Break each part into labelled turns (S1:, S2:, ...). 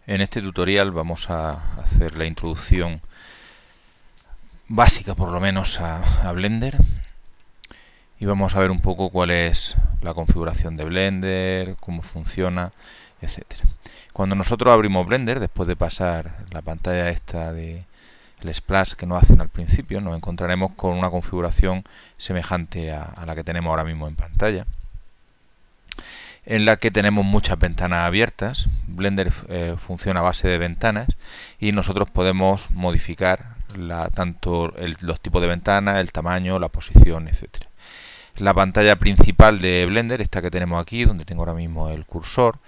S1: En este tutorial vamos a hacer la introducción básica, por lo menos, a Blender, y vamos a ver un poco cuál es la configuración de Blender, cómo funciona, etcétera. Cuando nosotros abrimos Blender, después de pasar la pantalla esta de el splash que nos hacen al principio, nos encontraremos con una configuración semejante a la que tenemos ahora mismo en pantalla, en la que tenemos muchas ventanas abiertas. Blender funciona a base de ventanas y nosotros podemos modificar tanto los tipos de ventanas, el tamaño, la posición, etcétera. La pantalla principal de Blender, esta que tenemos aquí, donde tengo ahora mismo el cursor,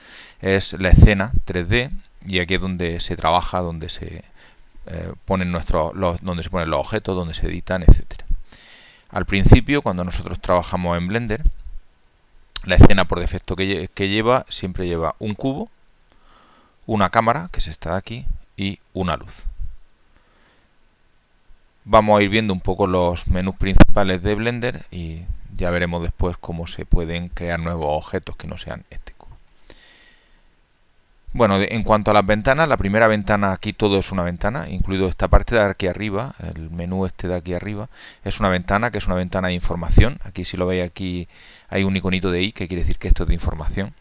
S1: es la escena 3D, y aquí es donde se trabaja, donde se ponen donde se ponen los objetos, donde se editan, etcétera. Al principio, cuando nosotros trabajamos en Blender, la escena por defecto que siempre lleva un cubo, una cámara, que es esta de aquí, y una luz. Vamos a ir viendo un poco los menús principales de Blender y ya veremos después cómo se pueden crear nuevos objetos que no sean este cubo. Bueno, en cuanto a las ventanas, la primera ventana, aquí todo es una ventana, incluido esta parte de aquí arriba, el menú este de aquí arriba, es una ventana, que es una ventana de información. Aquí, si lo veis, aquí hay un iconito de i, que quiere decir que esto es de información.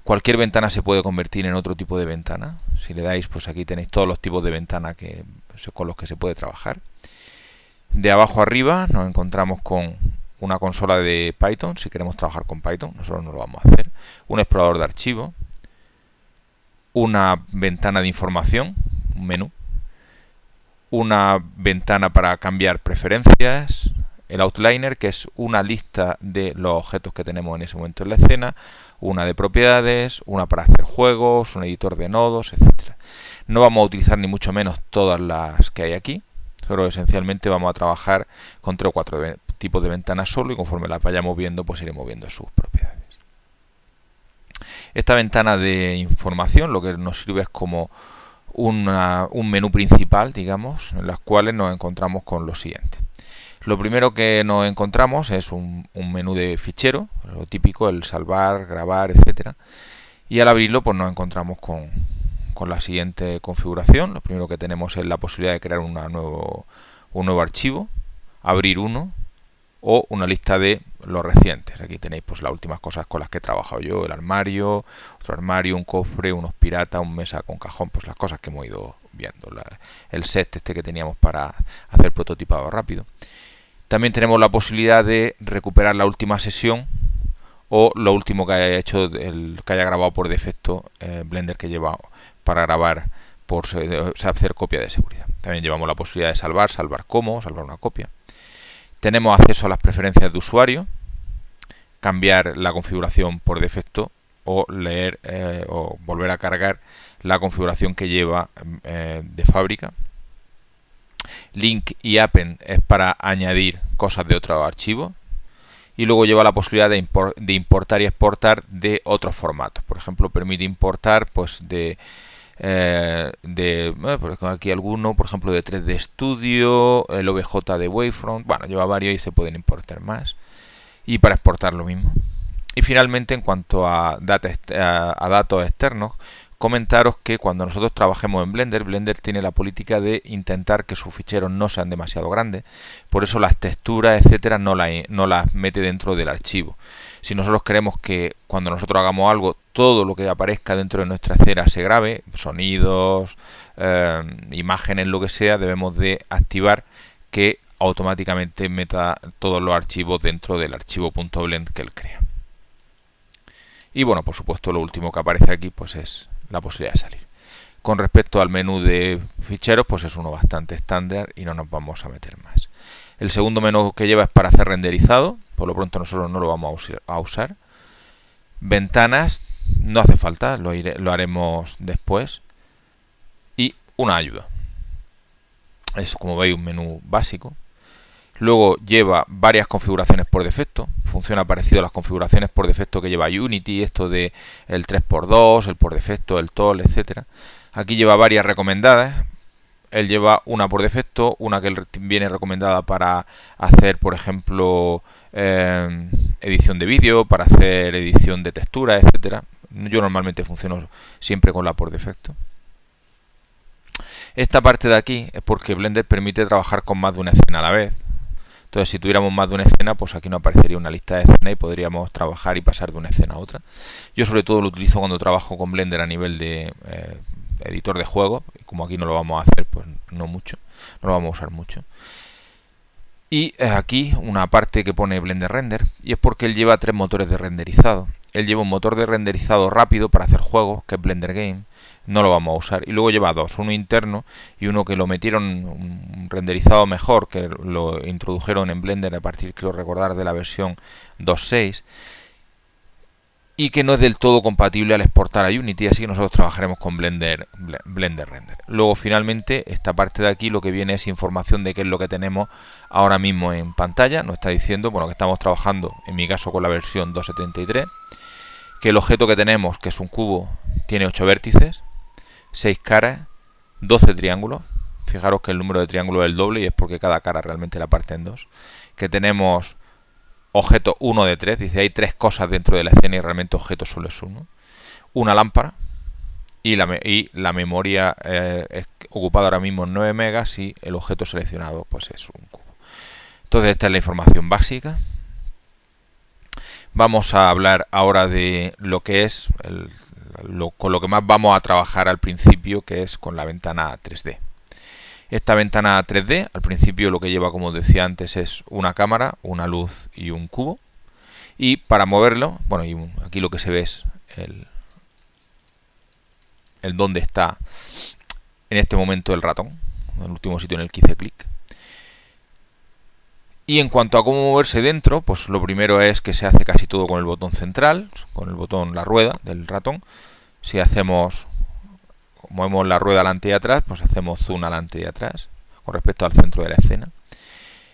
S1: Cualquier ventana se puede convertir en otro tipo de ventana. Si le dais, pues aquí tenéis todos los tipos de ventana con los que se puede trabajar. De abajo arriba nos encontramos con una consola de Python, si queremos trabajar con Python, nosotros no lo vamos a hacer. Un explorador de archivos, una ventana de información, un menú, una ventana para cambiar preferencias, el outliner, que es una lista de los objetos que tenemos en ese momento en la escena, una de propiedades, una para hacer juegos, un editor de nodos, etcétera. No vamos a utilizar ni mucho menos todas las que hay aquí, pero esencialmente vamos a trabajar con 3 o 4 tipos de ventanas solo, y conforme las vayamos viendo, pues iremos viendo sus propiedades. Esta ventana de información lo que nos sirve es como un menú principal, digamos, en las cuales nos encontramos con lo siguiente. Lo primero que nos encontramos es un menú de fichero, lo típico, el salvar, grabar, etcétera. Y al abrirlo, pues nos encontramos con la siguiente configuración. Lo primero que tenemos es la posibilidad de crear un nuevo archivo, abrir uno, o una lista de los recientes. Aquí tenéis pues las últimas cosas con las que he trabajado yo: el armario, otro armario, un cofre, unos piratas, un mesa con cajón, pues las cosas que hemos ido viendo, el set este que teníamos para hacer prototipado rápido. También tenemos la posibilidad de recuperar la última sesión o lo último que haya hecho, que haya grabado por defecto Blender, que lleva para grabar hacer copia de seguridad. También llevamos la posibilidad de salvar como, salvar una copia. Tenemos acceso a las preferencias de usuario, cambiar la configuración por defecto o leer o volver a cargar la configuración que lleva de fábrica. Link y append es para añadir cosas de otro archivo. Y luego lleva la posibilidad de importar y exportar de otros formatos. Por ejemplo, permite importar pues aquí alguno, por ejemplo, de 3D Studio, el OBJ de Wavefront. Bueno, lleva varios y se pueden importar más. Y para exportar lo mismo. Y finalmente, en cuanto a datos externos, comentaros que cuando nosotros trabajemos en Blender, Blender tiene la política de intentar que sus ficheros no sean demasiado grandes. Por eso las texturas, etcétera, no las mete dentro del archivo. Si nosotros queremos que cuando nosotros hagamos algo, todo lo que aparezca dentro de nuestra escena se grabe, sonidos, imágenes, lo que sea, debemos de activar que automáticamente meta todos los archivos dentro del archivo .blend que él crea. Y bueno, por supuesto, lo último que aparece aquí pues es la posibilidad de salir. Con respecto al menú de ficheros, pues es uno bastante estándar y no nos vamos a meter más. El segundo menú que lleva es para hacer renderizado. Por lo pronto nosotros no lo vamos a usar. Ventanas, no hace falta, lo haremos después. Y una ayuda. Es, como veis, un menú básico. Luego lleva varias configuraciones por defecto. Funciona parecido a las configuraciones por defecto que lleva Unity, esto de el 3x2, el por defecto, el TOL, etcétera. Aquí lleva varias recomendadas. Él lleva una por defecto, una que viene recomendada para hacer, por ejemplo, edición de vídeo, para hacer edición de textura, etcétera. Yo normalmente funciono siempre con la por defecto. Esta parte de aquí es porque Blender permite trabajar con más de una escena a la vez. Entonces, si tuviéramos más de una escena, pues aquí nos aparecería una lista de escenas y podríamos trabajar y pasar de una escena a otra. Yo sobre todo lo utilizo cuando trabajo con Blender a nivel de editor de juegos. Como aquí no lo vamos a hacer, pues no mucho, no lo vamos a usar mucho. Y aquí una parte que pone Blender Render, y es porque él lleva 3 motores de renderizado. Él lleva un motor de renderizado rápido para hacer juegos, que es Blender Game, no lo vamos a usar. Y luego lleva 2, uno interno y uno que lo metieron un renderizado mejor, que lo introdujeron en Blender a partir, creo recordar, de la versión 2.6. Y que no es del todo compatible al exportar a Unity, así que nosotros trabajaremos con Blender Render. Luego finalmente esta parte de aquí lo que viene es información de qué es lo que tenemos ahora mismo en pantalla. Nos está diciendo, bueno, que estamos trabajando, en mi caso con la versión 2.73, que el objeto que tenemos, que es un cubo, tiene 8 vértices, 6 caras, 12 triángulos. Fijaros que el número de triángulos es el doble y es porque cada cara realmente la parte en 2. Que tenemos objeto 1 de 3, dice hay 3 cosas dentro de la escena y realmente objeto solo es 1. Una lámpara y la memoria es ocupada ahora mismo en 9 megas y el objeto seleccionado pues es un cubo. Entonces esta es la información básica. Vamos a hablar ahora de lo que es con lo que más vamos a trabajar al principio, que es con la ventana 3D. Esta ventana 3D, al principio lo que lleva, como decía antes, es una cámara, una luz y un cubo. Y para moverlo, bueno, aquí lo que se ve es el dónde está en este momento el ratón, el último sitio en el que hice clic. Y en cuanto a cómo moverse dentro, pues lo primero es que se hace casi todo con el botón central, con el botón, la rueda del ratón. Si movemos la rueda adelante y atrás, pues hacemos zoom adelante y atrás con respecto al centro de la escena.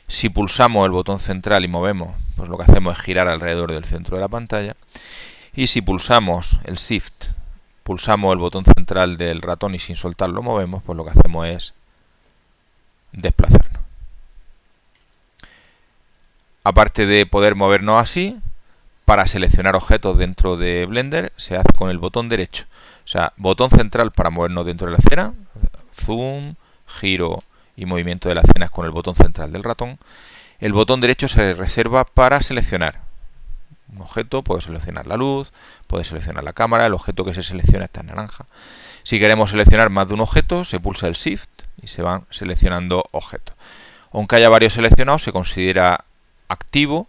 S1: Si pulsamos el botón central y movemos, pues lo que hacemos es girar alrededor del centro de la pantalla. Y si pulsamos el Shift, pulsamos el botón central del ratón y sin soltarlo movemos, pues lo que hacemos es desplazarnos. Aparte de poder movernos así, para seleccionar objetos dentro de Blender se hace con el botón derecho. O sea, botón central para movernos dentro de la escena, zoom, giro y movimiento de la escena es con el botón central del ratón. El botón derecho se reserva para seleccionar un objeto, puedo seleccionar la luz, puedo seleccionar la cámara, el objeto que se selecciona está en naranja. Si queremos seleccionar más de un objeto, se pulsa el Shift y se van seleccionando objetos. Aunque haya varios seleccionados, se considera activo.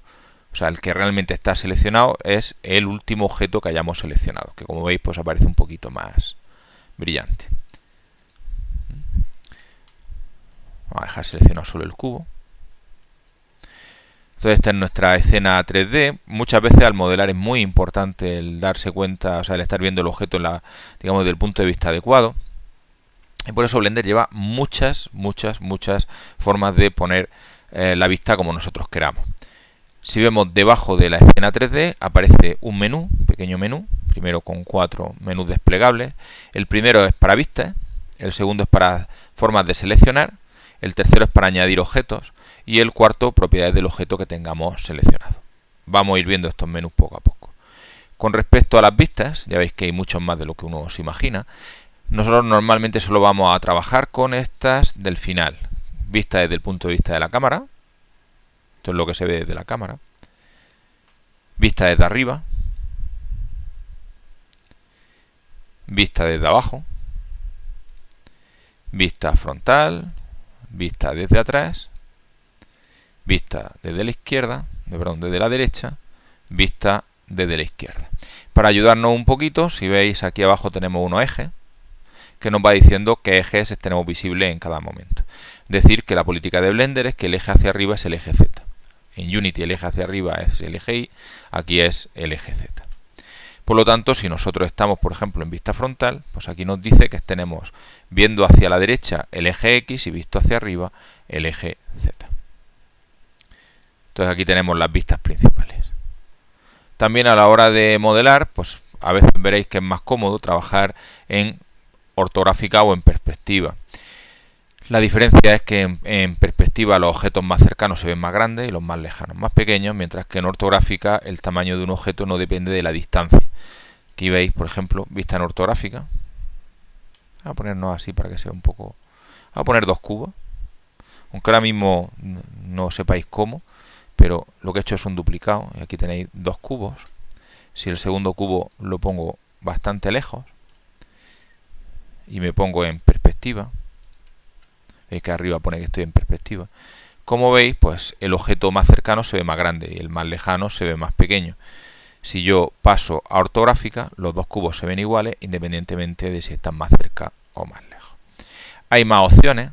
S1: O sea, el que realmente está seleccionado es el último objeto que hayamos seleccionado, que como veis pues aparece un poquito más brillante. Vamos a dejar seleccionado solo el cubo. Entonces esta es nuestra escena 3D. Muchas veces al modelar es muy importante el darse cuenta, o sea, el estar viendo el objeto digamos, desde el punto de vista adecuado. Y por eso Blender lleva muchas formas de poner la vista como nosotros queramos. Si vemos debajo de la escena 3D aparece un menú, un pequeño menú, primero con 4 menús desplegables. El primero es para vistas, el segundo es para formas de seleccionar, el tercero es para añadir objetos y el cuarto propiedades del objeto que tengamos seleccionado. Vamos a ir viendo estos menús poco a poco. Con respecto a las vistas, ya veis que hay muchos más de lo que uno se imagina. Nosotros normalmente solo vamos a trabajar con estas del final. Vista desde el punto de vista de la cámara. Esto es lo que se ve desde la cámara. Vista desde arriba. Vista desde abajo. Vista frontal. Vista desde atrás. Vista desde la izquierda. Desde la derecha. Vista desde la izquierda. Para ayudarnos un poquito, si veis aquí abajo tenemos unos ejes que nos va diciendo qué ejes tenemos visibles en cada momento. Decir que la política de Blender es que el eje hacia arriba es el eje Z. En Unity el eje hacia arriba es el eje Y, aquí es el eje Z. Por lo tanto, si nosotros estamos, por ejemplo, en vista frontal, pues aquí nos dice que tenemos viendo hacia la derecha el eje X y visto hacia arriba el eje Z. Entonces aquí tenemos las vistas principales. También a la hora de modelar, pues a veces veréis que es más cómodo trabajar en ortográfica o en perspectiva. La diferencia es que en perspectiva los objetos más cercanos se ven más grandes y los más lejanos más pequeños, mientras que en ortográfica el tamaño de un objeto no depende de la distancia. Aquí veis, por ejemplo, vista en ortográfica. Voy a ponernos así para que sea un poco Voy a poner dos cubos, aunque ahora mismo no sepáis cómo, pero lo que he hecho es un duplicado. Y aquí tenéis dos cubos. Si el segundo cubo lo pongo bastante lejos y me pongo en perspectiva, veis que arriba pone que estoy en perspectiva. Como veis, pues el objeto más cercano se ve más grande y el más lejano se ve más pequeño. Si yo paso a ortográfica, los dos cubos se ven iguales independientemente de si están más cerca o más lejos. Hay más opciones,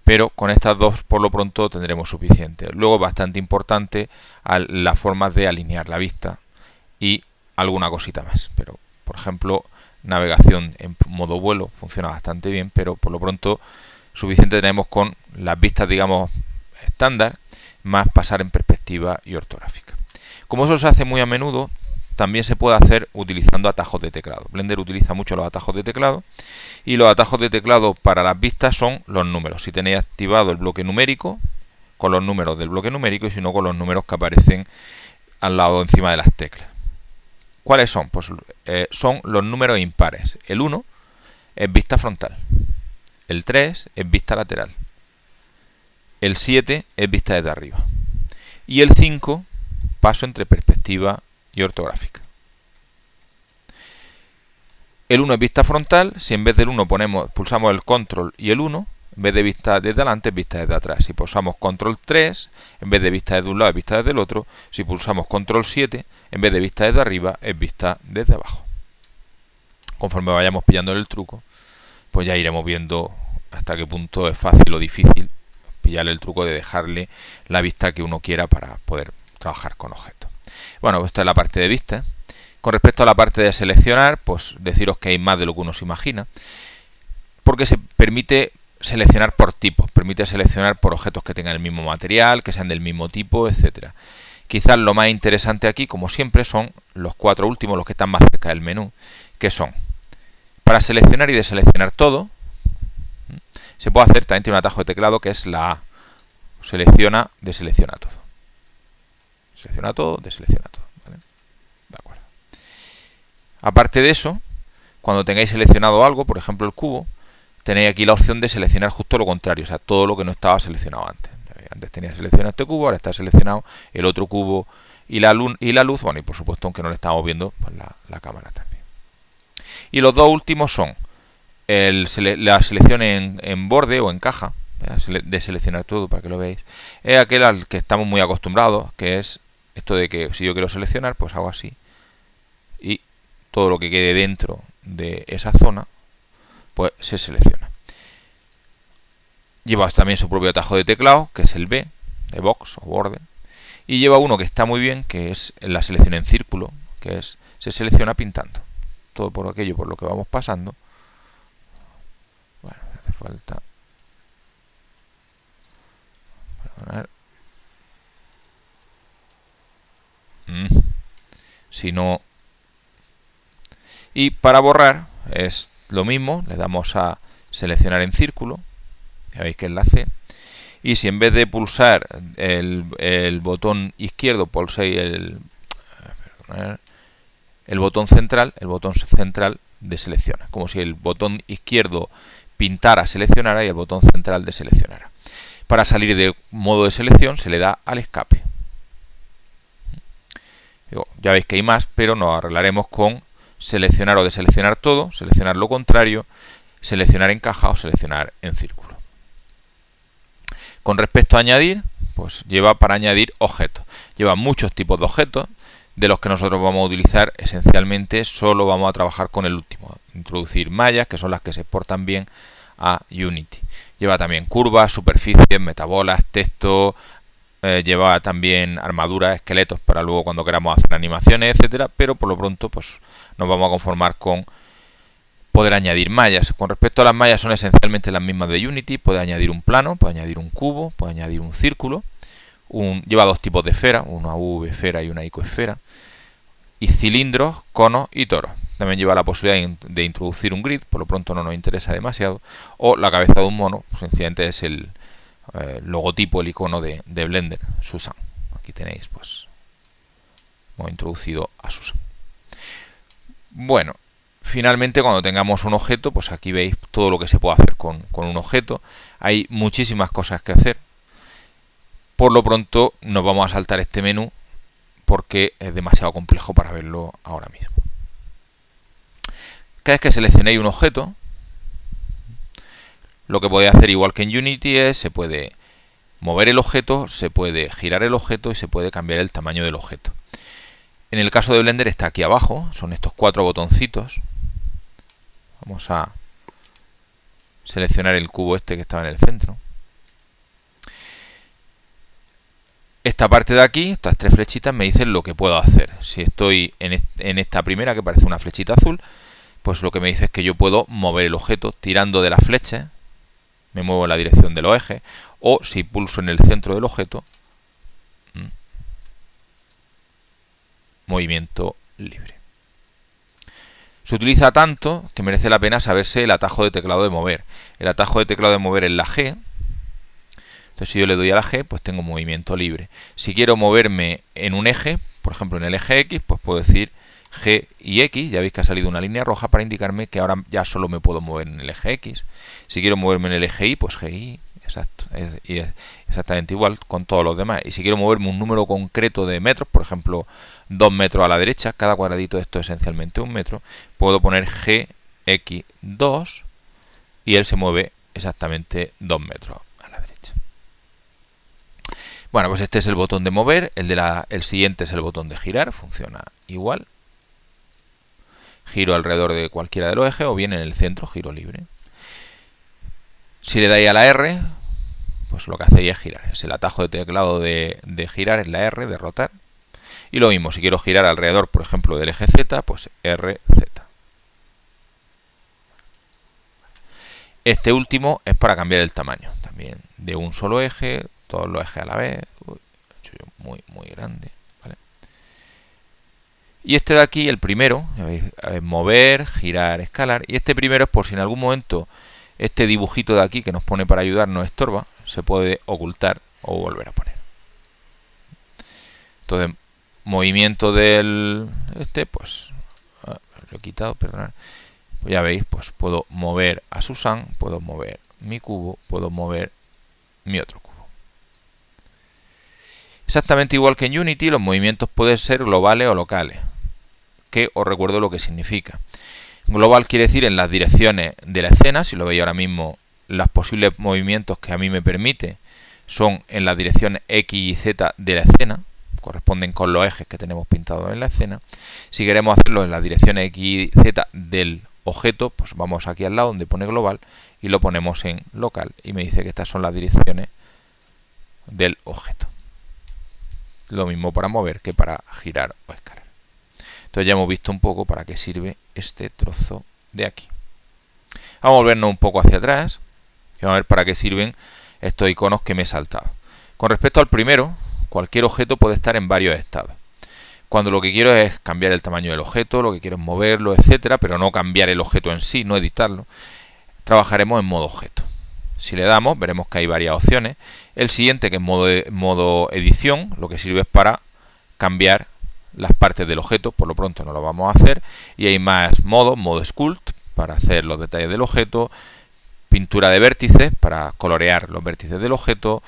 S1: pero con estas dos por lo pronto tendremos suficiente. Luego, bastante importante, las formas de alinear la vista y alguna cosita más. Pero, por ejemplo, navegación en modo vuelo funciona bastante bien, pero por lo pronto suficiente tenemos con las vistas, digamos, estándar, más pasar en perspectiva y ortográfica. Como eso se hace muy a menudo, también se puede hacer utilizando atajos de teclado. Blender utiliza mucho los atajos de teclado, y los atajos de teclado para las vistas son los números. Si tenéis activado el bloque numérico, con los números del bloque numérico, y si no, con los números que aparecen al lado encima de las teclas. ¿Cuáles son? Pues son los números impares. El 1 es vista frontal, el 3 es vista lateral, el 7 es vista desde arriba, y el 5 paso entre perspectiva y ortográfica. El 1 es vista frontal. Si en vez del 1 pulsamos el control y el 1, en vez de vista desde adelante es vista desde atrás. Si pulsamos control 3, en vez de vista desde un lado es vista desde el otro. Si pulsamos control 7, en vez de vista desde arriba es vista desde abajo. Conforme vayamos pillando el truco, pues ya iremos viendo hasta qué punto es fácil o difícil pillar el truco de dejarle la vista que uno quiera para poder trabajar con objetos. Bueno, esta es la parte de vista. Con respecto a la parte de seleccionar, pues deciros que hay más de lo que uno se imagina, porque se permite seleccionar por tipos, permite seleccionar por objetos que tengan el mismo material, que sean del mismo tipo, etcétera. Quizás lo más interesante aquí, como siempre, son los cuatro últimos, los que están más cerca del menú, que son para seleccionar y deseleccionar todo. Se puede hacer, también tiene un atajo de teclado que es la A. Selecciona, deselecciona todo. Selecciona todo, deselecciona todo. ¿Vale? De acuerdo. Aparte de eso, cuando tengáis seleccionado algo, por ejemplo el cubo, tenéis aquí la opción de seleccionar justo lo contrario, o sea, todo lo que no estaba seleccionado antes. Antes tenía seleccionado este cubo, ahora está seleccionado el otro cubo y la luz, bueno, y por supuesto, aunque no le estamos viendo, pues la cámara también. Y los dos últimos son la selección en borde o en caja, de seleccionar todo para que lo veáis. Es aquel al que estamos muy acostumbrados, que es esto de que si yo quiero seleccionar, pues hago así. Y todo lo que quede dentro de esa zona, pues se selecciona. Lleva también su propio atajo de teclado, que es el B, de box o borde. Y lleva uno que está muy bien, que es la selección en círculo, que es se selecciona pintando. Todo por aquello por lo que vamos pasando. Bueno, hace falta... Perdonar. Si no... Y para borrar es lo mismo, le damos a seleccionar en círculo, ya veis que es la C, y si en vez de pulsar el botón izquierdo pulsáis el botón central deselecciona, como si el botón izquierdo pintara, seleccionara y el botón central deseleccionara. Para salir de modo de selección se le da al escape. Ya veis que hay más, pero nos arreglaremos con seleccionar o deseleccionar todo, seleccionar lo contrario, seleccionar en caja o seleccionar en círculo. Con respecto a añadir, pues lleva para añadir objetos. Lleva muchos tipos de objetos, de los que nosotros vamos a utilizar esencialmente, solo vamos a trabajar con el último. Introducir mallas, que son las que se exportan bien a Unity. Lleva también curvas, superficies, metabolas, texto. Lleva también armaduras, esqueletos para luego cuando queramos hacer animaciones, etcétera, pero por lo pronto pues nos vamos a conformar con poder añadir mallas. Con respecto a las mallas, son esencialmente las mismas de Unity. Puede añadir un plano, puede añadir un cubo, puede añadir un círculo. Lleva dos tipos de esfera, una V esfera y una icoesfera, y cilindros, conos y toros. También lleva la posibilidad de introducir un grid, por lo pronto no nos interesa demasiado, o la cabeza de un mono, sencillamente es el logotipo, el icono de Blender, Susan. Aquí tenéis, pues, hemos introducido a Susan. Bueno, finalmente, cuando tengamos un objeto, pues aquí veis todo lo que se puede hacer con un objeto. Hay muchísimas cosas que hacer. Por lo pronto nos vamos a saltar este menú porque es demasiado complejo para verlo ahora mismo. Cada vez que seleccionéis un objeto, lo que podéis hacer igual que en Unity es, se puede mover el objeto, se puede girar el objeto y se puede cambiar el tamaño del objeto. En el caso de Blender está aquí abajo, son estos 4 botoncitos. Vamos a seleccionar el cubo este que estaba en el centro. Esta parte de aquí, estas 3 flechitas, me dicen lo que puedo hacer. Si estoy en esta primera, que parece una flechita azul, pues lo que me dice es que yo puedo mover el objeto tirando de las flechas, me muevo en la dirección de los ejes, o si pulso en el centro del objeto, movimiento libre. Se utiliza tanto que merece la pena saberse el atajo de teclado de mover. El atajo de teclado de mover es la G. Entonces si yo le doy a la G, pues tengo movimiento libre. Si quiero moverme en un eje, por ejemplo en el eje X, pues puedo decir G y X. Ya veis que ha salido una línea roja para indicarme que ahora ya solo me puedo mover en el eje X. Si quiero moverme en el eje Y, pues GY. Exacto, es exactamente igual con todos los demás. Y si quiero moverme un número concreto de metros, por ejemplo 2 metros a la derecha, cada cuadradito de esto es esencialmente 1 metro, puedo poner GX2 y él se mueve exactamente 2 metros a la derecha. Bueno, pues este es el botón de mover, el siguiente es el botón de girar, funciona igual. Giro alrededor de cualquiera de los ejes o bien en el centro, giro libre. Si le dais a la R, pues lo que hacéis es girar. Es el atajo de teclado de girar, es la R, de rotar. Y lo mismo, si quiero girar alrededor, por ejemplo, del eje Z, pues RZ. Este último es para cambiar el tamaño. También de un solo eje, todos los ejes a la vez. Uy, muy grande. ¿Vale? Y este de aquí, el primero, ya veis, mover, girar, escalar. Y este primero es por si en algún momento este dibujito de aquí que nos pone para ayudar nos estorba, se puede ocultar o volver a poner. Entonces, movimiento del pues lo he quitado, perdonad. Pues ya veis, pues puedo mover a Susan, puedo mover mi cubo, puedo mover mi otro cubo. Exactamente igual que en Unity, los movimientos pueden ser globales o locales, que os recuerdo lo que significa. Global quiere decir en las direcciones de la escena. Si lo veis ahora mismo, los posibles movimientos que a mí me permite son en las direcciones X y Z de la escena, corresponden con los ejes que tenemos pintados en la escena. Si queremos hacerlo en las direcciones X y Z del objeto, pues vamos aquí al lado donde pone global y lo ponemos en local y me dice que estas son las direcciones del objeto. Lo mismo para mover que para girar o escalar. Entonces ya hemos visto un poco para qué sirve este trozo de aquí. Vamos a volvernos un poco hacia atrás y vamos a ver para qué sirven estos iconos que me he saltado. Con respecto al primero, cualquier objeto puede estar en varios estados. Cuando lo que quiero es cambiar el tamaño del objeto, lo que quiero es moverlo, etcétera, pero no cambiar el objeto en sí, no editarlo, trabajaremos en modo objeto. Si le damos, veremos que hay varias opciones. El siguiente, que es modo edición, lo que sirve es para cambiar las partes del objeto, por lo pronto no lo vamos a hacer. Y hay más modos, modo sculpt, para hacer los detalles del objeto, pintura de vértices, para colorear los vértices del objeto,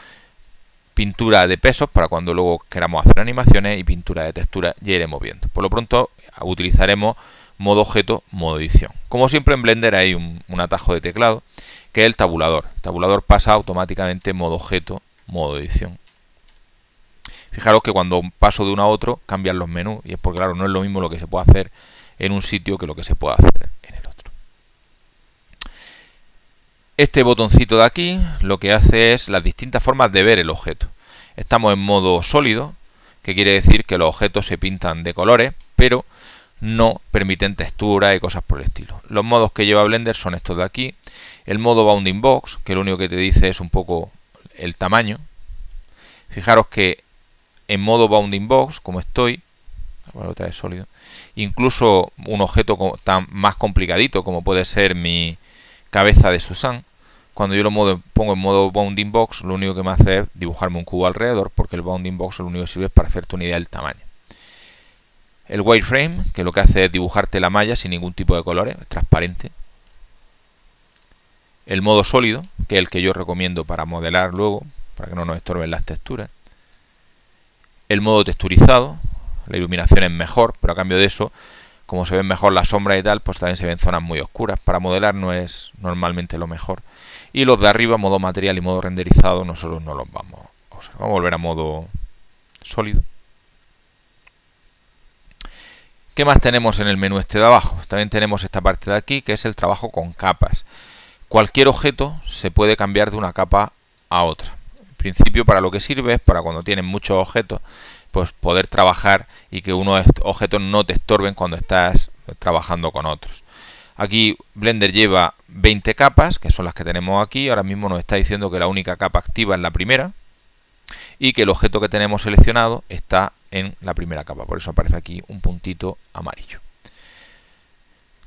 S1: pintura de pesos, para cuando luego queramos hacer animaciones, y pintura de textura, ya iremos viendo. Por lo pronto utilizaremos modo objeto, modo edición. Como siempre en Blender hay un atajo de teclado, que es el tabulador. El tabulador pasa automáticamente modo objeto, modo edición. Fijaros que cuando paso de uno a otro cambian los menús, y es porque claro, no es lo mismo lo que se puede hacer en un sitio que lo que se puede hacer en el otro. Este botoncito de aquí lo que hace es las distintas formas de ver el objeto. Estamos en modo sólido, que quiere decir que los objetos se pintan de colores, pero no permiten textura y cosas por el estilo. Los modos que lleva Blender son estos de aquí. El modo Bounding Box, que lo único que te dice es un poco el tamaño. Fijaros que en modo Bounding Box, como estoy, la pelota es sólido, incluso un objeto tan más complicadito como puede ser mi cabeza de Susan, cuando yo lo pongo en modo Bounding Box, lo único que me hace es dibujarme un cubo alrededor, porque el Bounding Box lo único que sirve es para hacerte una idea del tamaño. El wireframe, que lo que hace es dibujarte la malla sin ningún tipo de colores, transparente. El modo sólido, que es el que yo recomiendo para modelar luego, para que no nos estorben las texturas. El modo texturizado, la iluminación es mejor, pero a cambio de eso, como se ven mejor las sombras y tal, pues también se ven zonas muy oscuras. Para modelar no es normalmente lo mejor. Y los de arriba, modo material y modo renderizado, nosotros no los vamos a usar. Vamos a volver a modo sólido. ¿Qué más tenemos en el menú este de abajo? También tenemos esta parte de aquí, que es el trabajo con capas. Cualquier objeto se puede cambiar de una capa a otra. En principio, para lo que sirve es para cuando tienen muchos objetos, pues poder trabajar y que unos objetos no te estorben cuando estás trabajando con otros. Aquí Blender lleva 20 capas, que son las que tenemos aquí. Ahora mismo nos está diciendo que la única capa activa es la primera y que el objeto que tenemos seleccionado está en la primera capa. Por eso aparece aquí un puntito amarillo.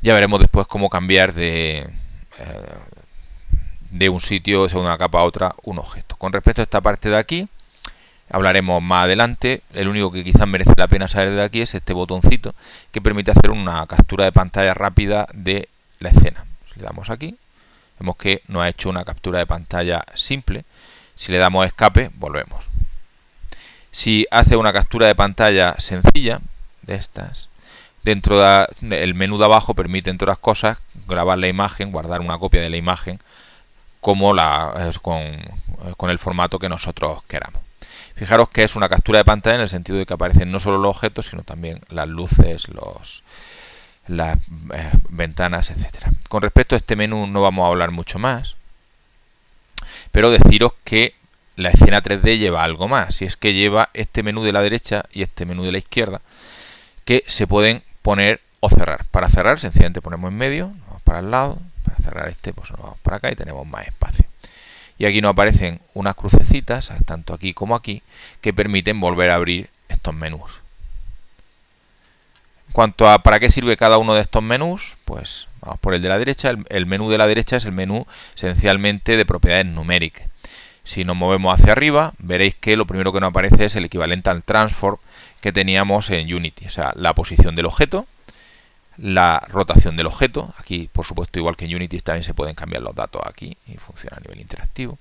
S1: Ya veremos después cómo cambiar de un sitio, de una capa a otra, un objeto. Con respecto a esta parte de aquí, hablaremos más adelante. El único que quizás merece la pena saber de aquí es este botoncito que permite hacer una captura de pantalla rápida de la escena. Si le damos aquí, vemos que nos ha hecho una captura de pantalla simple. Si le damos escape, volvemos. Si hace una captura de pantalla sencilla, de estas, dentro del menú de abajo permite, entre otras cosas, grabar la imagen, guardar una copia de la imagen como con el formato que nosotros queramos. Fijaros que es una captura de pantalla en el sentido de que aparecen no solo los objetos, sino también las luces, las ventanas, etcétera. Con respecto a este menú no vamos a hablar mucho más, pero deciros que la escena 3D lleva algo más, y es que lleva este menú de la derecha y este menú de la izquierda, que se pueden poner o cerrar. Para cerrar, sencillamente ponemos en medio, nos vamos para el lado, para cerrar este, pues nos vamos para acá y tenemos más espacio. Y aquí nos aparecen unas crucecitas, tanto aquí como aquí, que permiten volver a abrir estos menús. En cuanto a para qué sirve cada uno de estos menús, pues vamos por el de la derecha. El menú de la derecha es el menú esencialmente de propiedades numéricas. Si nos movemos hacia arriba, veréis que lo primero que nos aparece es el equivalente al transform que teníamos en Unity. O sea, la posición del objeto, la rotación del objeto. Aquí, por supuesto, igual que en Unity, también se pueden cambiar los datos aquí y funciona a nivel interactivo.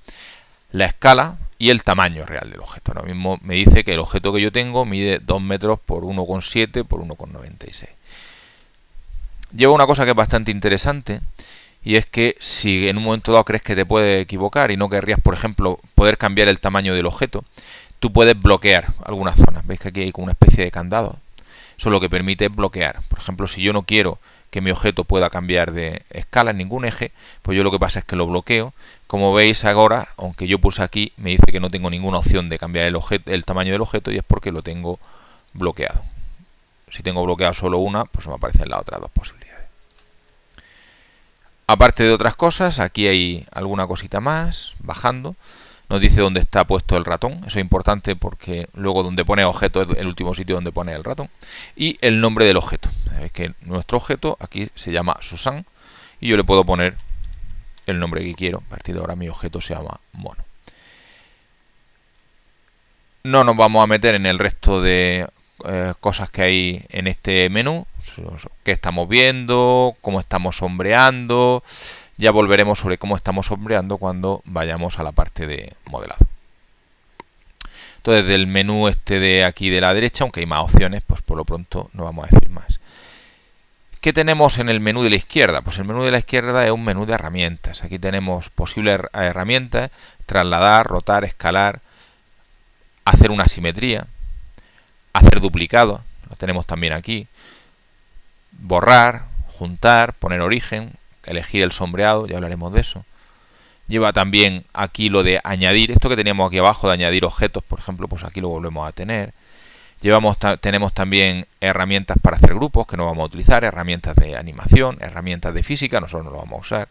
S1: La escala y el tamaño real del objeto. Ahora mismo me dice que el objeto que yo tengo mide 2 metros por 1,7 por 1,96. Lleva una cosa que es bastante interesante, y es que si en un momento dado crees que te puedes equivocar y no querrías, por ejemplo, poder cambiar el tamaño del objeto, tú puedes bloquear algunas zonas. Veis que aquí hay como una especie de candado. Eso lo que permite es bloquear. Por ejemplo, si yo no quiero que mi objeto pueda cambiar de escala en ningún eje, pues yo lo que pasa es que lo bloqueo. Como veis ahora, aunque yo puse aquí, me dice que no tengo ninguna opción de cambiar el tamaño del objeto, y es porque lo tengo bloqueado. Si tengo bloqueado solo una, pues me aparecen las otras dos posibilidades. Aparte de otras cosas, aquí hay alguna cosita más, bajando. Nos dice dónde está puesto el ratón. Eso es importante porque luego donde pone objeto es el último sitio donde pone el ratón. Y el nombre del objeto. Sabéis que nuestro objeto aquí se llama Susan, y yo le puedo poner el nombre que quiero. A partir de ahora mi objeto se llama mono. No nos vamos a meter en el resto de cosas que hay en este menú, qué estamos viendo, cómo estamos sombreando. Ya volveremos sobre cómo estamos sombreando cuando vayamos a la parte de modelado. Entonces, del menú este de aquí de la derecha, aunque hay más opciones, pues por lo pronto no vamos a decir más. ¿Qué tenemos en el menú de la izquierda? Pues el menú de la izquierda es un menú de herramientas. Aquí tenemos posibles herramientas: trasladar, rotar, escalar, hacer una simetría, hacer duplicado, lo tenemos también aquí, borrar, juntar, poner origen, elegir el sombreado, ya hablaremos de eso. Lleva también aquí lo de añadir, esto que teníamos aquí abajo de añadir objetos, por ejemplo, pues aquí lo volvemos a tener. Tenemos también herramientas para hacer grupos, que no vamos a utilizar, herramientas de animación, herramientas de física, nosotros no lo vamos a usar,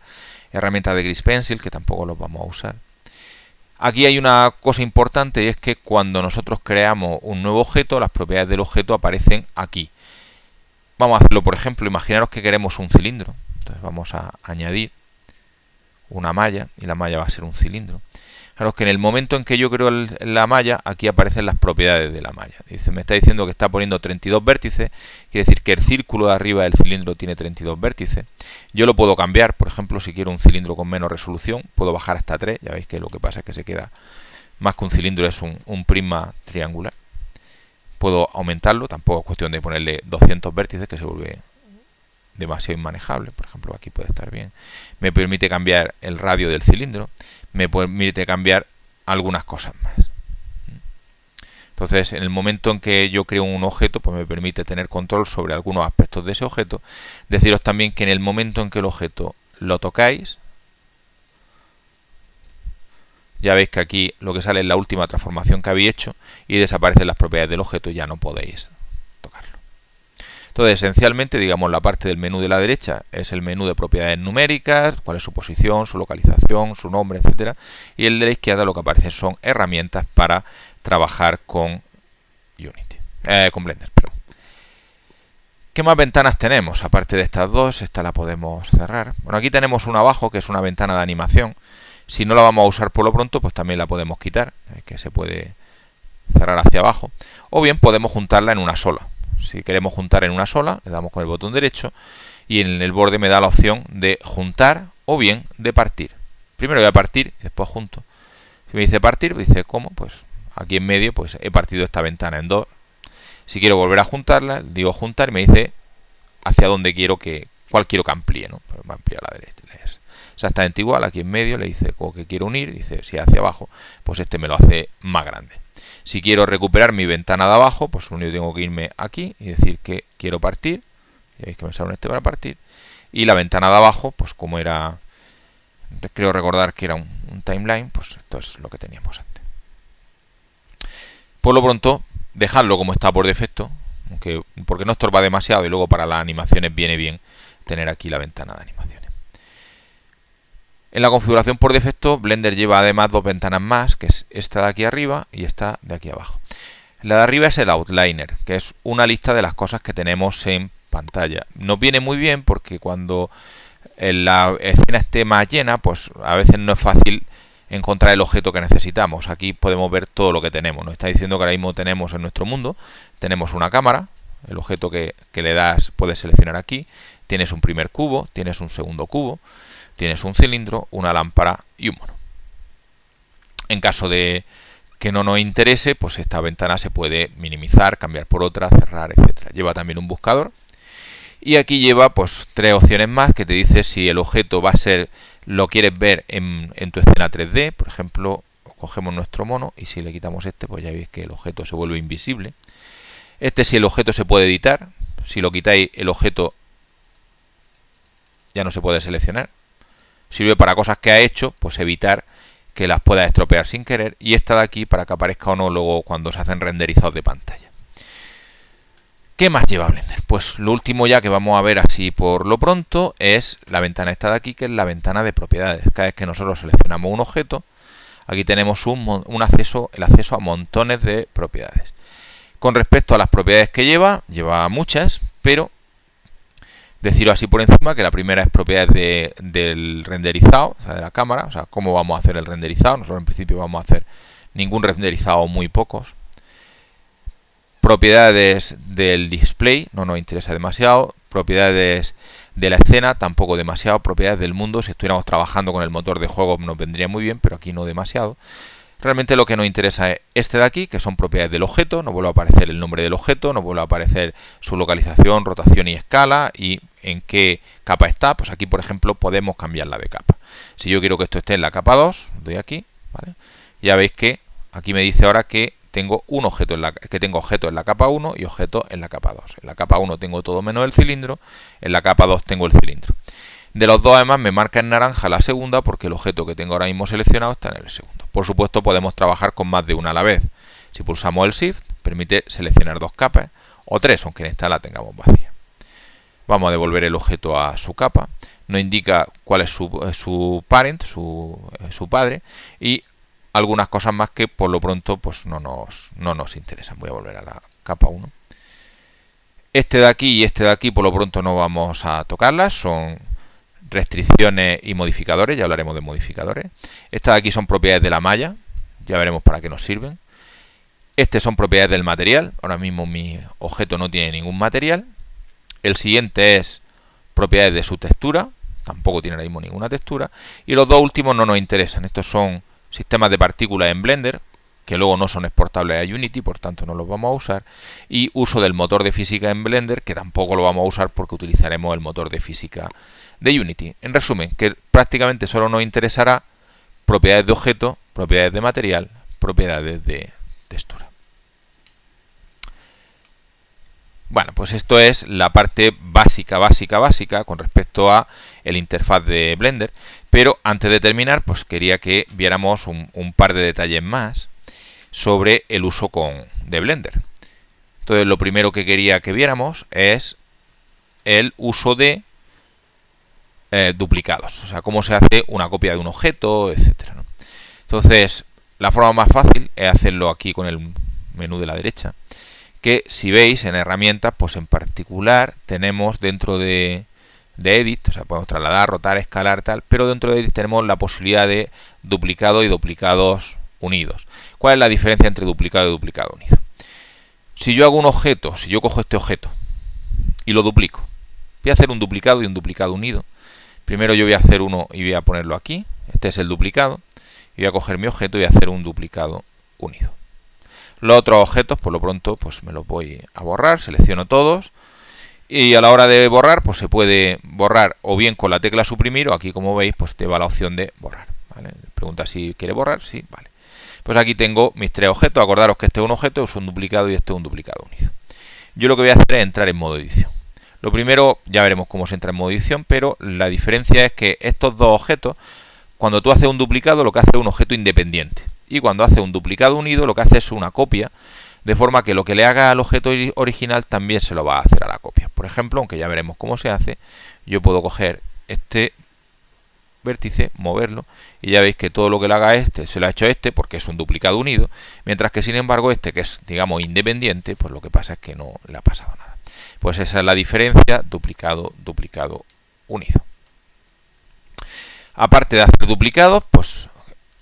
S1: herramientas de Grease Pencil, que tampoco los vamos a usar. Aquí hay una cosa importante, y es que cuando nosotros creamos un nuevo objeto, las propiedades del objeto aparecen aquí. Vamos a hacerlo, por ejemplo, imaginaros que queremos un cilindro. Entonces vamos a añadir una malla, y la malla va a ser un cilindro. Claro, que en el momento en que yo creo la malla, aquí aparecen las propiedades de la malla. Dice, me está diciendo que está poniendo 32 vértices, quiere decir que el círculo de arriba del cilindro tiene 32 vértices. Yo lo puedo cambiar, por ejemplo, si quiero un cilindro con menos resolución, puedo bajar hasta 3, ya veis que lo que pasa es que se queda más que un cilindro, es un prisma triangular. Puedo aumentarlo, tampoco es cuestión de ponerle 200 vértices, que se vuelve demasiado inmanejable. Por ejemplo, aquí puede estar bien. Me permite cambiar el radio del cilindro, me permite cambiar algunas cosas más. Entonces, en el momento en que yo creo un objeto, pues me permite tener control sobre algunos aspectos de ese objeto. Deciros también que en el momento en que el objeto lo tocáis, ya veis que aquí lo que sale es la última transformación que habéis hecho y desaparecen las propiedades del objeto y ya no podéis tocarlo. Entonces, esencialmente, digamos, la parte del menú de la derecha es el menú de propiedades numéricas, cuál es su posición, su localización, su nombre, etcétera. Y el de la izquierda lo que aparece son herramientas para trabajar con con Blender, perdón. ¿Qué más ventanas tenemos? Aparte de estas dos, esta la podemos cerrar. Bueno, aquí tenemos una abajo, que es una ventana de animación. Si no la vamos a usar por lo pronto, pues también la podemos quitar, que se puede cerrar hacia abajo. O bien podemos juntarla en una sola. Si queremos juntar en una sola, le damos con el botón derecho y en el borde me da la opción de juntar o bien de partir. Primero voy a partir y después junto. Si me dice partir, me dice ¿cómo? Pues aquí en medio pues he partido esta ventana en dos. Si quiero volver a juntarla, digo juntar y me dice hacia dónde quiero cuál quiero que amplíe, ¿no? Pues va a ampliar a la derecha. Es exactamente igual, aquí en medio le dice como que quiero unir, dice si hacia abajo, pues este me lo hace más grande. Si quiero recuperar mi ventana de abajo, pues lo único que tengo que irme aquí y decir que quiero partir. Ya veis que me sale un para partir. Y la ventana de abajo, pues como era, creo recordar que era un timeline, pues esto es lo que teníamos antes. Por lo pronto, dejadlo como está por defecto, porque no estorba demasiado y luego para las animaciones viene bien tener aquí la ventana de animaciones. En la configuración por defecto, Blender lleva además dos ventanas más, que es esta de aquí arriba y esta de aquí abajo. La de arriba es el outliner, que es una lista de las cosas que tenemos en pantalla. Nos viene muy bien porque cuando la escena esté más llena, pues a veces no es fácil encontrar el objeto que necesitamos. Aquí podemos ver todo lo que tenemos. Nos está diciendo que ahora mismo tenemos en nuestro mundo, tenemos una cámara, el objeto que le das puedes seleccionar aquí, tienes un primer cubo, tienes un segundo cubo, tienes un cilindro, una lámpara y un mono. En caso de que no nos interese, pues esta ventana se puede minimizar, cambiar por otra, cerrar, etcétera. Lleva también un buscador. Y aquí lleva pues tres opciones más que te dice si el objeto va a ser, lo quieres ver en tu escena 3D. Por ejemplo, cogemos nuestro mono y si le quitamos este, pues ya veis que el objeto se vuelve invisible. Si el objeto se puede editar. Si lo quitáis, el objeto ya no se puede seleccionar. Sirve para cosas que ha hecho, pues evitar que las pueda estropear sin querer. Y esta de aquí para que aparezca o no luego cuando se hacen renderizados de pantalla. ¿Qué más lleva Blender? Pues lo último ya que vamos a ver así por lo pronto es la ventana esta de aquí, que es la ventana de propiedades. Cada vez que nosotros seleccionamos un objeto, aquí tenemos el acceso a montones de propiedades. Con respecto a las propiedades que lleva muchas, pero deciros así por encima que la primera es propiedades del renderizado, o sea, de la cámara, o sea, cómo vamos a hacer el renderizado. Nosotros en principio vamos a hacer ningún renderizado o muy pocos. Propiedades del display, no nos interesa demasiado. Propiedades de la escena, tampoco demasiado. Propiedades del mundo, si estuviéramos trabajando con el motor de juego nos vendría muy bien, pero aquí no demasiado. Realmente lo que nos interesa es este de aquí, que son propiedades del objeto. Nos vuelve a aparecer el nombre del objeto, nos vuelve a aparecer su localización, rotación y escala y en qué capa está. Pues aquí, por ejemplo, podemos cambiarla de capa. Si yo quiero que esto esté en la capa 2, doy aquí, ¿vale? Ya veis que aquí me dice ahora que tengo objeto en la capa 1 y objeto en la capa 2. En la capa 1 tengo todo menos el cilindro, en la capa 2 tengo el cilindro. De los dos además me marca en naranja la segunda porque el objeto que tengo ahora mismo seleccionado está en el segundo. Por supuesto podemos trabajar con más de una a la vez. Si pulsamos el Shift permite seleccionar dos capas o tres, aunque en esta la tengamos vacía. Vamos a devolver el objeto a su capa. Nos indica cuál es su parent, su padre, y algunas cosas más que por lo pronto pues no nos interesan. Voy a volver a la capa 1. Este de aquí y este de aquí por lo pronto no vamos a tocarlas. Son restricciones y modificadores, ya hablaremos de modificadores. Estas de aquí son propiedades de la malla, ya veremos para qué nos sirven. Estas son propiedades del material, ahora mismo mi objeto no tiene ningún material. El siguiente es propiedades de su textura, tampoco tiene ahora mismo ninguna textura. Y los dos últimos no nos interesan, estos son sistemas de partículas en Blender, que luego no son exportables a Unity, por tanto no los vamos a usar. Y uso del motor de física en Blender, que tampoco lo vamos a usar porque utilizaremos el motor de física de Unity. En resumen, que prácticamente solo nos interesará propiedades de objeto, propiedades de material, propiedades de textura. Bueno, pues esto es la parte básica con respecto a el interfaz de Blender. Pero antes de terminar, pues quería que viéramos un par de detalles más sobre el uso de Blender. Entonces, lo primero que quería que viéramos es el uso de duplicados, o sea, cómo se hace una copia de un objeto, etcétera, ¿no? Entonces, la forma más fácil es hacerlo aquí con el menú de la derecha, que si veis en herramientas, pues en particular tenemos dentro de Edit, o sea, podemos trasladar, rotar, escalar, tal, pero dentro de Edit tenemos la posibilidad de duplicado y duplicados unidos. ¿Cuál es la diferencia entre duplicado y duplicado unido? Si yo hago un objeto, si yo cojo este objeto y lo duplico, voy a hacer un duplicado y un duplicado unido. Primero yo voy a hacer uno y voy a ponerlo aquí, este es el duplicado, y voy a coger mi objeto y voy a hacer un duplicado unido. Los otros objetos, por lo pronto, pues me los voy a borrar, selecciono todos, y a la hora de borrar, pues se puede borrar o bien con la tecla suprimir, o aquí, como veis, pues te va la opción de borrar, ¿vale? Pregunta si quiere borrar, sí, vale. Pues aquí tengo mis tres objetos, acordaros que este es un objeto, es un duplicado y este es un duplicado unido. Yo lo que voy a hacer es entrar en modo edición. Lo primero, ya veremos cómo se entra en modo edición, pero la diferencia es que estos dos objetos, cuando tú haces un duplicado, lo que hace es un objeto independiente. Y cuando hace un duplicado unido, lo que hace es una copia, de forma que lo que le haga al objeto original también se lo va a hacer a la copia. Por ejemplo, aunque ya veremos cómo se hace, yo puedo coger este vértice, moverlo, y ya veis que todo lo que le haga este, se lo ha hecho este, porque es un duplicado unido, mientras que sin embargo este, que es, digamos, independiente, pues lo que pasa es que no le ha pasado nada. Pues esa es la diferencia, duplicado, duplicado, unido. Aparte de hacer duplicados, pues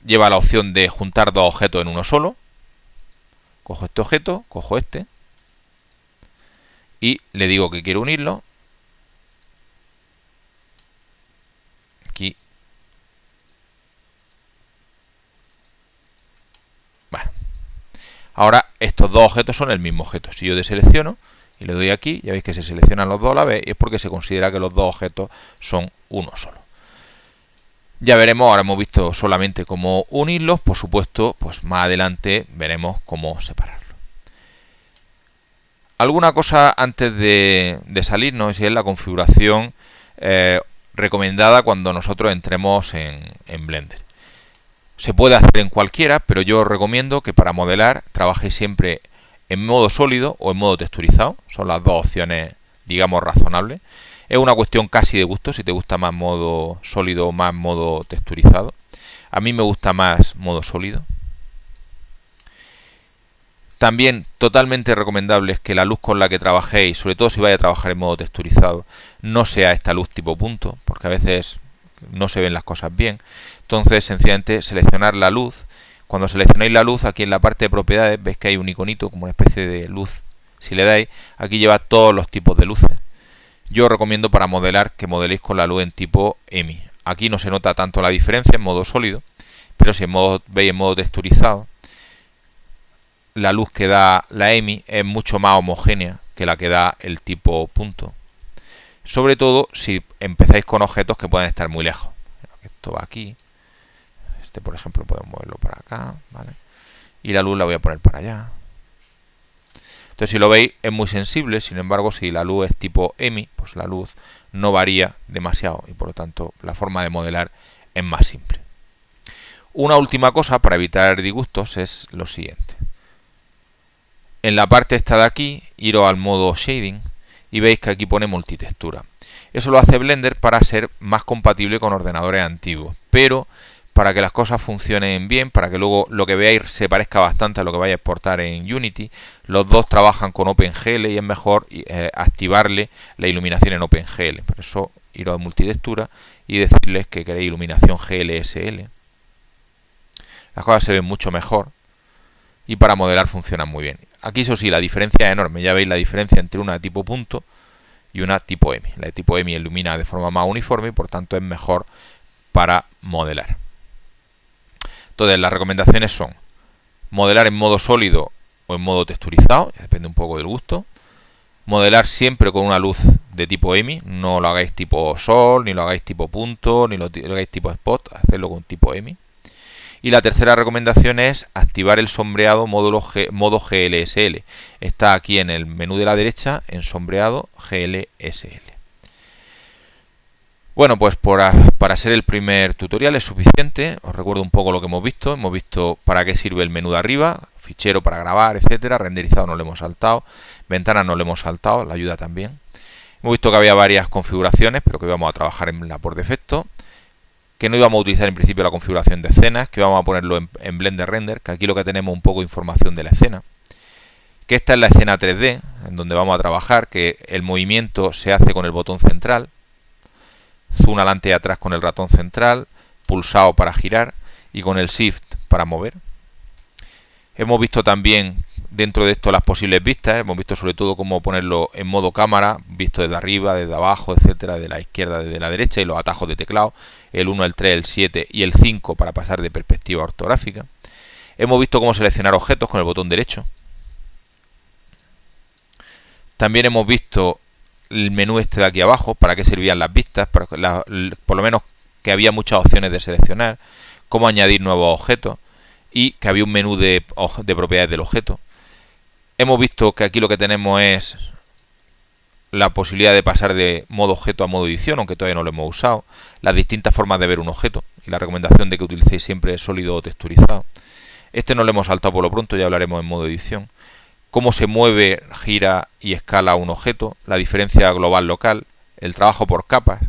S1: lleva la opción de juntar dos objetos en uno solo. Cojo este objeto, cojo este, y le digo que quiero unirlo. Aquí. Bueno. Ahora estos dos objetos son el mismo objeto. Si yo deselecciono y le doy aquí, ya veis que se seleccionan los dos a la vez, y es porque se considera que los dos objetos son uno solo. Ya veremos, ahora hemos visto solamente cómo unirlos, por supuesto, pues más adelante veremos cómo separarlos. Alguna cosa antes de salirnos, y es la configuración recomendada cuando nosotros entremos en Blender. Se puede hacer en cualquiera, pero yo os recomiendo que para modelar trabajéis siempre en modo sólido o en modo texturizado. Son las dos opciones, digamos, razonables. Es una cuestión casi de gusto, si te gusta más modo sólido o más modo texturizado. A mí me gusta más modo sólido. También totalmente recomendable es que la luz con la que trabajéis, sobre todo si vais a trabajar en modo texturizado, no sea esta luz tipo punto, porque a veces no se ven las cosas bien. Entonces, sencillamente, seleccionar la luz. Cuando seleccionéis la luz, aquí en la parte de propiedades, veis que hay un iconito, como una especie de luz. Si le dais, aquí lleva todos los tipos de luces. Yo os recomiendo para modelar que modeléis con la luz en tipo EMI. Aquí no se nota tanto la diferencia en modo sólido, pero si veis en modo texturizado, la luz que da la EMI es mucho más homogénea que la que da el tipo punto. Sobre todo si empezáis con objetos que pueden estar muy lejos. Esto va aquí. Este, por ejemplo, podemos moverlo para acá, ¿vale? Y la luz la voy a poner para allá. Entonces, si lo veis, es muy sensible. Sin embargo, si la luz es tipo EMI, pues la luz no varía demasiado y por lo tanto la forma de modelar es más simple. Una última cosa para evitar disgustos es lo siguiente. En la parte esta de aquí, iros al modo Shading y veis que aquí pone multitextura. Eso lo hace Blender para ser más compatible con ordenadores antiguos, pero para que las cosas funcionen bien, para que luego lo que veáis se parezca bastante a lo que vais a exportar en Unity, los dos trabajan con OpenGL y es mejor activarle la iluminación en OpenGL. Por eso iros a multitextura y decirles que queréis iluminación GLSL. Las cosas se ven mucho mejor y para modelar funcionan muy bien. Aquí eso sí, la diferencia es enorme. Ya veis la diferencia entre una tipo punto y una tipo M. La de tipo M ilumina de forma más uniforme y por tanto es mejor para modelar. Entonces las recomendaciones son modelar en modo sólido o en modo texturizado, ya depende un poco del gusto. Modelar siempre con una luz de tipo EMI, no lo hagáis tipo sol, ni lo hagáis tipo punto, ni lo hagáis tipo spot, hacedlo con tipo EMI. Y la tercera recomendación es activar el sombreado modo GLSL. Está aquí en el menú de la derecha en sombreado GLSL. Bueno, pues para ser el primer tutorial es suficiente. Os recuerdo un poco lo que hemos visto. Hemos visto para qué sirve el menú de arriba, fichero para grabar, etcétera. Renderizado no lo hemos saltado, ventana no lo hemos saltado, la ayuda también. Hemos visto que había varias configuraciones, pero que íbamos a trabajar en la por defecto. Que no íbamos a utilizar en principio la configuración de escenas, que vamos a ponerlo en Blender Render, que aquí lo que tenemos un poco de información de la escena. Que esta es la escena 3D, en donde vamos a trabajar, que el movimiento se hace con el botón central. Zoom adelante y atrás con el ratón central, pulsado para girar y con el Shift para mover. Hemos visto también dentro de esto las posibles vistas, hemos visto sobre todo cómo ponerlo en modo cámara, visto desde arriba, desde abajo, etcétera, de la izquierda, desde la derecha y los atajos de teclado, el 1, el 3, el 7 y el 5 para pasar de perspectiva ortográfica. Hemos visto cómo seleccionar objetos con el botón derecho. También hemos visto el menú este de aquí abajo, para qué servían las vistas, por lo menos que había muchas opciones de seleccionar, cómo añadir nuevos objetos y que había un menú de propiedades del objeto. Hemos visto que aquí lo que tenemos es la posibilidad de pasar de modo objeto a modo edición, aunque todavía no lo hemos usado, las distintas formas de ver un objeto y la recomendación de que utilicéis siempre sólido o texturizado. Este no lo hemos saltado por lo pronto, ya hablaremos en modo edición. Cómo se mueve, gira y escala un objeto, la diferencia global local, el trabajo por capas.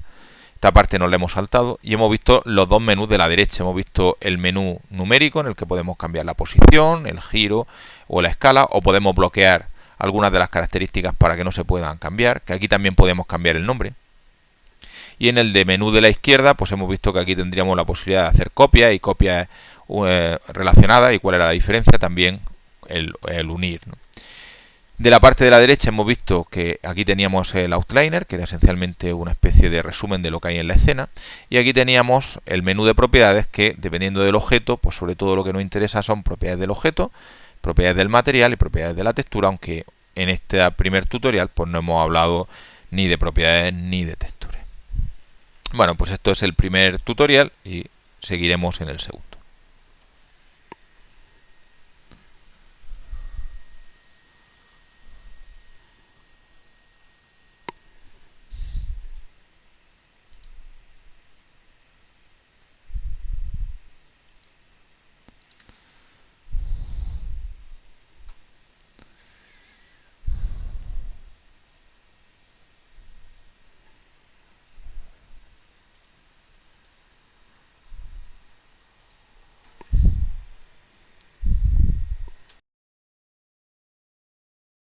S1: Esta parte no la hemos saltado y hemos visto los dos menús de la derecha. Hemos visto el menú numérico en el que podemos cambiar la posición, el giro o la escala, o podemos bloquear algunas de las características para que no se puedan cambiar, que aquí también podemos cambiar el nombre. Y en el de menú de la izquierda pues hemos visto que aquí tendríamos la posibilidad de hacer copias y copias relacionadas y cuál era la diferencia, también el unir, ¿no? De la parte de la derecha hemos visto que aquí teníamos el outliner, que era esencialmente una especie de resumen de lo que hay en la escena, y aquí teníamos el menú de propiedades que, dependiendo del objeto, pues sobre todo lo que nos interesa son propiedades del objeto, propiedades del material y propiedades de la textura, aunque en este primer tutorial pues no hemos hablado ni de propiedades ni de texturas. Bueno, pues esto es el primer tutorial y seguiremos en el segundo.